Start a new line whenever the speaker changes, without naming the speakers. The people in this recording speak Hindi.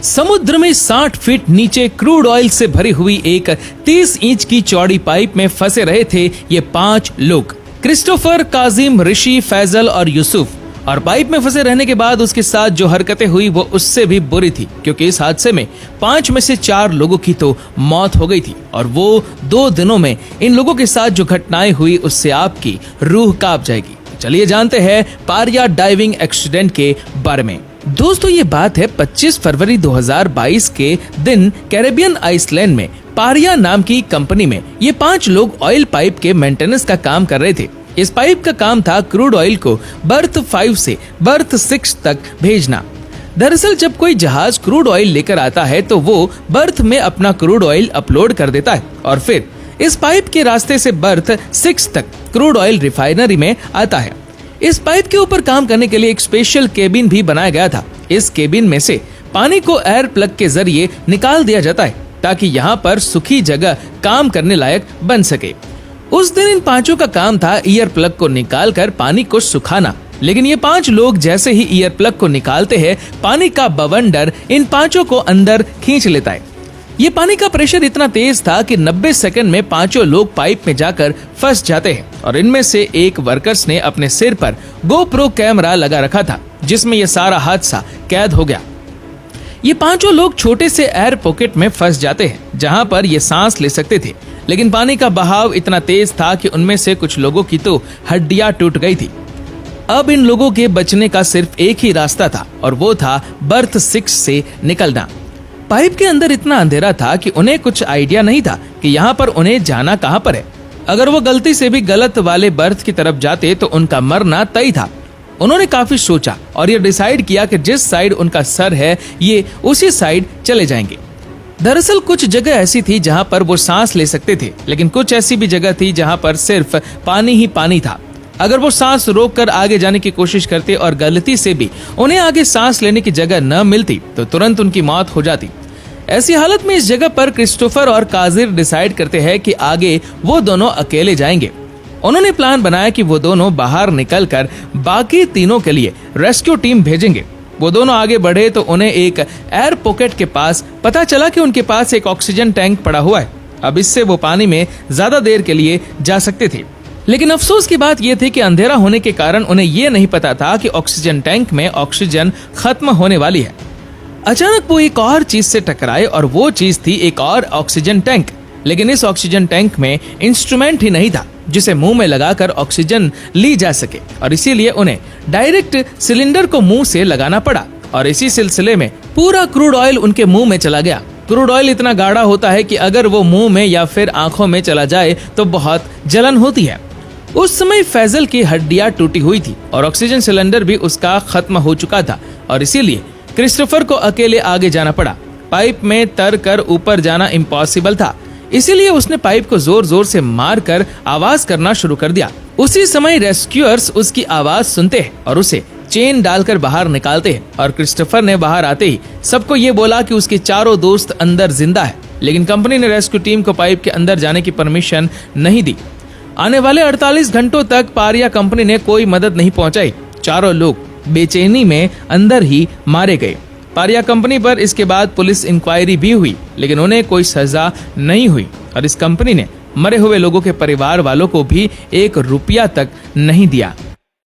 समुद्र में 60 फीट नीचे क्रूड ऑयल से भरी हुई एक 30 इंच की चौड़ी पाइप में फंसे रहे थे ये 5 लोग, क्रिस्टोफर, काजिम, ऋषि, फैजल और यूसुफ। और पाइप में फंसे रहने के बाद उसके साथ जो हरकतें हुई वो उससे भी बुरी थी, क्योंकि इस हादसे में 5 में से 4 लोगों की तो मौत हो गई थी और वो 2 दिनों में इन लोगों के साथ जो घटनाएं हुई उससे आपकी रूह कांप जाएगी। चलिए जानते हैं पारिया डाइविंग एक्सीडेंट के बारे में। दोस्तों, ये बात है 25 फरवरी 2022 के दिन कैरेबियन आइसलैंड में पारिया नाम की कंपनी में ये 5 लोग ऑयल पाइप के मेंटेनेंस का काम कर रहे थे। इस पाइप का काम था क्रूड ऑयल को बर्थ 5 से बर्थ 6 तक भेजना। दरअसल जब कोई जहाज क्रूड ऑयल लेकर आता है तो वो बर्थ में अपना क्रूड ऑयल अपलोड कर देता है और फिर इस पाइप के रास्ते से बर्थ 6 तक क्रूड ऑयल रिफाइनरी में आता है। इस पाइप के ऊपर काम करने के लिए एक स्पेशल केबिन भी बनाया गया था। इस केबिन में से पानी को एयर प्लग के जरिए निकाल दिया जाता है ताकि यहाँ पर सूखी जगह काम करने लायक बन सके। उस दिन इन 5 का काम था ईयर प्लग को निकालकर पानी को सुखाना, लेकिन ये 5 लोग जैसे ही ईयर प्लग को निकालते हैं, पानी का बवंडर इन 5 को अंदर खींच लेता है। ये पानी का प्रेशर इतना तेज था कि 90 सेकंड में 5 लोग पाइप में जाकर फंस जाते हैं और इनमें से एक वर्कर्स ने अपने सिर पर GoPro कैमरा लगा रखा था, जिसमें यह सारा हादसा कैद हो गया। ये 5 लोग छोटे से एयर पॉकेट में फंस जाते हैं, जहां पर ये सांस ले सकते थे, लेकिन पानी का बहाव इतना तेज था कि उनमें से कुछ लोगों की तो हड्डियां टूट गई थी। अब इन लोगों के बचने का सिर्फ एक ही रास्ता था और वो था बर्थ 6 से निकलना। पाइप के अंदर इतना अंधेरा था कि उन्हें कुछ आइडिया नहीं था कि यहाँ पर उन्हें जाना कहाँ पर है। अगर वो गलती से भी गलत वाले बर्थ की तरफ जाते तो उनका मरना तय था। उन्होंने काफी सोचा और ये डिसाइड किया कि जिस साइड उनका सर है ये उसी साइड चले जाएंगे। दरअसल कुछ जगह ऐसी थी जहाँ पर वो सांस ले सकते थे, लेकिन कुछ ऐसी भी जगह थी जहाँ पर सिर्फ पानी ही पानी था। अगर वो सांस रोककर आगे जाने की कोशिश करते और गलती से भी उन्हें आगे सांस लेने की जगह न मिलती तो तुरंत उनकी मौत हो जाती। ऐसी हालत में इस जगह पर क्रिस्टोफर और काजिर डिसाइड करते हैं कि आगे वो दोनों अकेले जाएंगे। उन्होंने प्लान बनाया कि वो दोनों बाहर निकलकर बाकी तीनों के लिए रेस्क्यू टीम भेजेंगे। वो दोनों आगे बढ़े तो उन्हें एक एयर पॉकेट के पास पता चला कि उनके पास एक ऑक्सीजन टैंक पड़ा हुआ है। अब इससे वो पानी में ज्यादा देर के लिए जा सकते थे, लेकिन अफसोस की बात यह थी कि अंधेरा होने के कारण उन्हें ये नहीं पता था कि ऑक्सीजन टैंक में ऑक्सीजन खत्म होने वाली है। अचानक वो एक और चीज से टकराए और वो चीज थी एक और ऑक्सीजन टैंक, लेकिन इस ऑक्सीजन टैंक में इंस्ट्रूमेंट ही नहीं था जिसे मुंह में लगाकर ऑक्सीजन ली जा सके और इसीलिए उन्हें डायरेक्ट सिलेंडर को मुंह से लगाना पड़ा और इसी सिलसिले में पूरा क्रूड ऑयल उनके मुंह में चला गया। क्रूड ऑयल इतना गाढ़ा होता है कि अगर वो मुंह में या फिर आंखों में चला जाए तो बहुत जलन होती है। उस समय फैजल की हड्डियां टूटी हुई थी और ऑक्सीजन सिलेंडर भी उसका खत्म हो चुका था और इसीलिए क्रिस्टोफर को अकेले आगे जाना पड़ा। पाइप में तर कर ऊपर जाना इम्पॉसिबल था, इसीलिए उसने पाइप को जोर जोर से मार कर आवाज करना शुरू कर दिया। उसी समय रेस्क्यूअर्स उसकी आवाज सुनते हैं और उसे चेन डालकर बाहर निकालते हैं और क्रिस्टोफर ने बाहर आते ही सबको ये बोला कि उसके चारों दोस्त अंदर जिंदा है, लेकिन कंपनी ने रेस्क्यू टीम को पाइप के अंदर जाने की परमिशन नहीं दी। आने वाले 48 घंटों तक पारिया कंपनी ने कोई मदद नहीं पहुंचाई। चारों लोग बेचैनी में अंदर ही मारे गए। पारिया कंपनी पर इसके बाद पुलिस इंक्वायरी भी हुई, लेकिन उन्हें कोई सजा नहीं हुई और इस कंपनी ने मरे हुए लोगों के परिवार वालों को भी 1 रुपया तक नहीं दिया।